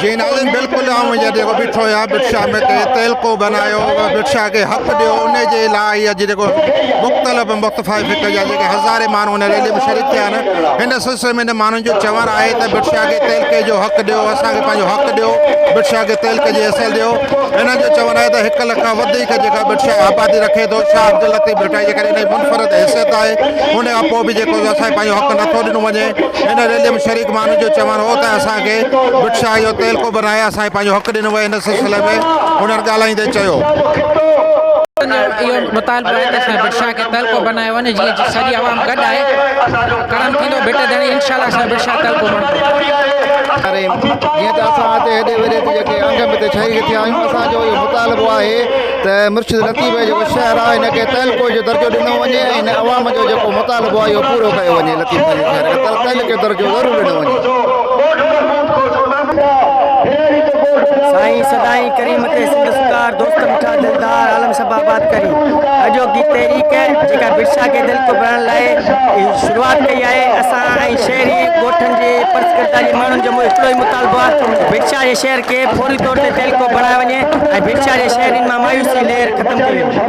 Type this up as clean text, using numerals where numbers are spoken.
जी नाज़रीन बिल्कुल जो बीठो है बिरसा में तेल को बनायो बिरसा के हक़ दियो उन जे लाइ जो मुख़्तलिफ़ मुख़्तलिफ़ फिक्र हज़ारे मानू उन रैली में शरीक थिया इन सिलसिले में मानू जो चवण है तो बिरसा के तेल के जो हक़ दियो असांखे पंहिंजो हक़ दियो बिरसा के तेल के जी हैसियत दियो इन जो चवण है तो 1 लख खां वधीक जेका बिरसा आबादी रखे थो शाह अब्दुल लतीफ़ भुट्टाई जे करे इन मुनफ़रद हैसियत है उन खां पोइ बि जेको असांखे पंहिंजो हक़ नथो ॾिनो वञे इन रैली में शरीक मानू जो चवण हो त असांखे बिरसा जो तेल को बनाए असांखे पंहिंजो हक़ ॾिनो वए इन सिलसिले में उन्हनि ॻाल्हाईंदे चयो इहो मुतालबो आहे त असां बिरसा के तेल को बनाए वञे जीअं सॼी आवाम गॾु आहे करम थींदो बेटे धणी इंशाल्लाह असां बिरसा तेल को जीअं त असां हिते हेॾे वेॾे ते जेके अंग में ते शरीक थिया आहियूं असांजो इहो मुतालबो आहे त मुर्शिद लतीफ़ जेको शहर आहे हिनखे तेलको जो दर्जो ॾिनो वञे ऐं हिन अवाम जो जेको मुतालबो आहे इहो पूरो कयो वञे लतीफ़ जे शहर खे तेल जो दर्जो ज़रूरु ॾिनो वञे साईं सदाई करीम के सिंधुकार दोस्त मिठा दिलदार आलम सब आबाद करी अजो की तहरीक जेका बिरसा के दिल को बनाने लाइ शुरुआत कई आहे असां ऐं शहरी ॻोठनि जे पर्सकर्ता जे माण्हुनि जो हिकिड़ो ई मुतालबो आहे बिरसा जे शहर के फौरी तौर ते तेल को बनाए वञे ऐं बिरसा जे शहरनि मां मायूसी लहर ख़तमु कई वञे।